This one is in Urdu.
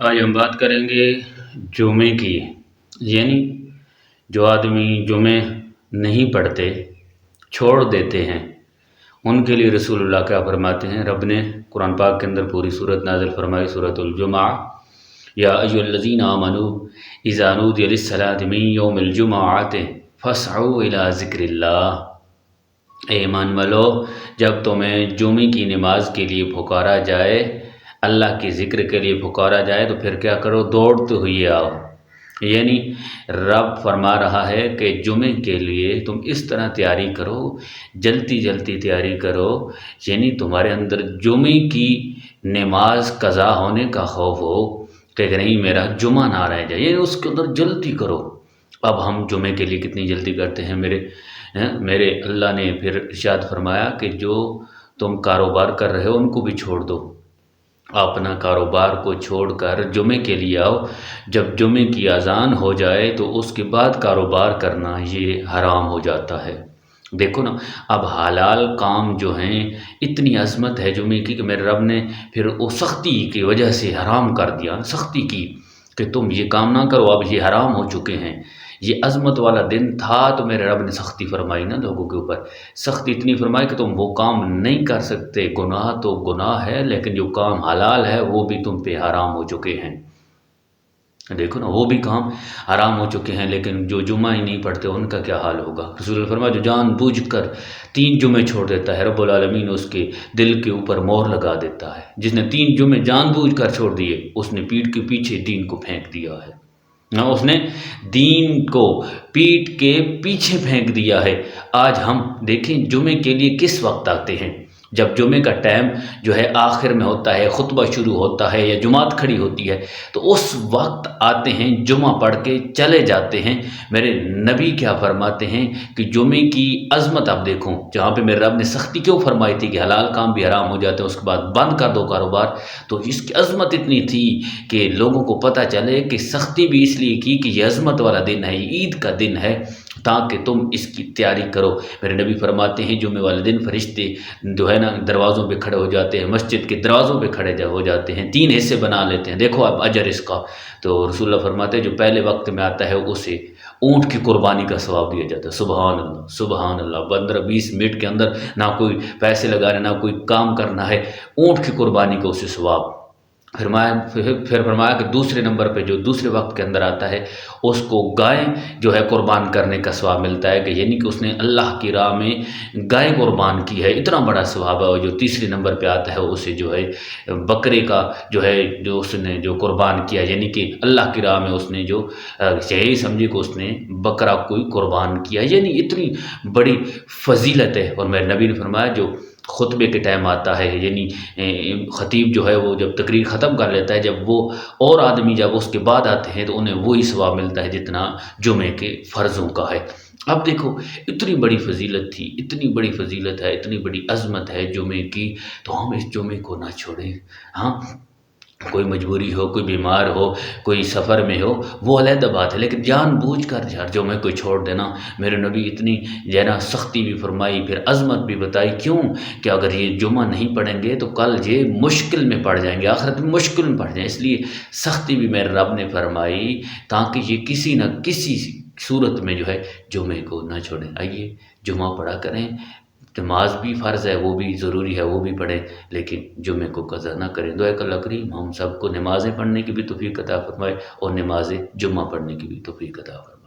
آج ہم بات کریں گے جمعے کی، یعنی جو آدمی جمعے نہیں پڑھتے، چھوڑ دیتے ہیں، ان کے لیے رسول اللہ کیا فرماتے ہیں؟ رب نے قرآن پاک کے اندر پوری صورت نازل فرمائی، سورۃ الجمعہ، یا ایھا الذین آمنوا اذا نودی للصلاۃ من یوم الجمعۃ فاسعوا الی ذکر اللہ۔ اے ایمان والو، جب تمہیں جمعے کی نماز کے لیے پکارا جائے، اللہ کے ذکر کے لیے پکارا جائے تو پھر کیا کرو؟ دوڑتے ہوئے آؤ۔ یعنی رب فرما رہا ہے کہ جمعے کے لیے تم اس طرح تیاری کرو، جلدی جلدی تیاری کرو، یعنی تمہارے اندر جمعے کی نماز قضا ہونے کا خوف ہو کہ نہیں میرا جمعہ نہ رہ جائے، یعنی اس کے اندر جلدی کرو۔ اب ہم جمعے کے لیے کتنی جلدی کرتے ہیں؟ میرے اللہ نے پھر ارشاد فرمایا کہ جو تم کاروبار کر رہے ہو ان کو بھی چھوڑ دو، اپنا کاروبار کو چھوڑ کر جمعے کے لیے آؤ۔ جب جمعے کی اذان ہو جائے تو اس کے بعد کاروبار کرنا یہ حرام ہو جاتا ہے۔ دیکھو نا، اب حلال کام جو ہیں، اتنی عظمت ہے جمعے کی کہ میرے رب نے پھر وہ سختی کی وجہ سے حرام کر دیا، سختی کی کہ تم یہ کام نہ کرو، اب یہ حرام ہو چکے ہیں۔ یہ عظمت والا دن تھا تو میرے رب نے سختی فرمائی نا لوگوں کے اوپر، سختی اتنی فرمائی کہ تم وہ کام نہیں کر سکتے۔ گناہ تو گناہ ہے، لیکن جو کام حلال ہے وہ بھی تم پہ حرام ہو چکے ہیں۔ دیکھو نا، وہ بھی کام حرام ہو چکے ہیں، لیکن جو جمعہ ہی نہیں پڑھتے ان کا کیا حال ہوگا؟ رسول اللہ فرمایا جو جان بوجھ کر 3 جمعے چھوڑ دیتا ہے، رب العالمین اس کے دل کے اوپر مہر لگا دیتا ہے۔ جس نے 3 جمعے جان بوجھ کر چھوڑ دیے، اس نے پیٹھ کے پیچھے دین کو پھینک دیا ہے۔ اس نے دین کو پیٹھ کے پیچھے پھینک دیا ہے۔ آج ہم دیکھیں جمعے کے لیے کس وقت آتے ہیں؟ جب جمعے کا ٹائم جو ہے آخر میں ہوتا ہے، خطبہ شروع ہوتا ہے یا جماعت کھڑی ہوتی ہے، تو اس وقت آتے ہیں، جمعہ پڑھ کے چلے جاتے ہیں۔ میرے نبی کیا فرماتے ہیں کہ جمعے کی عظمت آپ دیکھو، جہاں پہ میرے رب نے سختی کیوں فرمائی تھی کہ حلال کام بھی حرام ہو جاتے ہیں، اس کے بعد بند کر دو کاروبار، تو اس کی عظمت اتنی تھی کہ لوگوں کو پتہ چلے کہ سختی بھی اس لیے کی کہ یہ عظمت والا دن ہے، یہ عید کا دن ہے، تاکہ تم اس کی تیاری کرو۔ میرے نبی فرماتے ہیں جمعے والے دن فرشتے جو ہے نا دروازوں پہ کھڑے ہو جاتے ہیں، مسجد کے دروازوں پہ کھڑے ہو جاتے ہیں، 3 حصے بنا لیتے ہیں۔ دیکھو اب اجر اس کا، تو رسول اللہ فرماتے ہیں جو پہلے وقت میں آتا ہے اسے اونٹ کی قربانی کا ثواب دیا جاتا ہے۔ سبحان اللہ، سبحان اللہ۔ 15-20 منٹ کے اندر نہ کوئی پیسے لگانے، نہ کوئی کام کرنا ہے، اونٹ کی قربانی کا اسے ثواب۔ پھر فرمایا کہ دوسرے نمبر پہ جو دوسرے وقت کے اندر آتا ہے اس کو گائے جو ہے قربان کرنے کا ثواب ملتا ہے، کہ یعنی کہ اس نے اللہ کی راہ میں گائے قربان کی ہے، اتنا بڑا ثواب ہے۔ اور جو تیسرے نمبر پہ آتا ہے اسے جو ہے بکرے کا جو ہے جو اس نے جو قربان کیا، یعنی کہ اللہ کی راہ میں اس نے جو یہی سمجھے کہ اس نے بکرا کوئی قربان کیا، یعنی اتنی بڑی فضیلت ہے۔ اور میرے نبی نے فرمایا جو خطبے کے ٹائم آتا ہے، یعنی خطیب جو ہے وہ جب تقریر ختم کر لیتا ہے، جب وہ اور آدمی جب اس کے بعد آتے ہیں تو انہیں وہی ثواب ملتا ہے جتنا جمعے کے فرضوں کا ہے۔ اب دیکھو اتنی بڑی فضیلت تھی، اتنی بڑی فضیلت ہے، اتنی بڑی عظمت ہے جمعے کی، تو ہم اس جمعے کو نہ چھوڑیں۔ ہاں، کوئی مجبوری ہو، کوئی بیمار ہو، کوئی سفر میں ہو، وہ علیحدہ بات ہے، لیکن جان بوجھ کر جمعے کو چھوڑ دینا، میرے نبی اتنی نا سختی بھی فرمائی، پھر عظمت بھی بتائی، کیوں کہ اگر یہ جمعہ نہیں پڑھیں گے تو کل یہ مشکل میں پڑ جائیں گے، آخرت میں مشکل میں پڑ جائیں، اس لیے سختی بھی میرے رب نے فرمائی تاکہ یہ کسی نہ کسی صورت میں جو ہے جمعے کو نہ چھوڑیں۔ آئیے جمعہ پڑھا کریں، نماز بھی فرض ہے، وہ بھی ضروری ہے، وہ بھی پڑھیں، لیکن جمعے کو قضا نہ کریں۔ دعا کہ اللہ کریم ہم سب کو نمازیں پڑھنے کی بھی توفیق عطا فرمائے اور نماز جمعہ پڑھنے کی بھی توفیق عطا فرمائے۔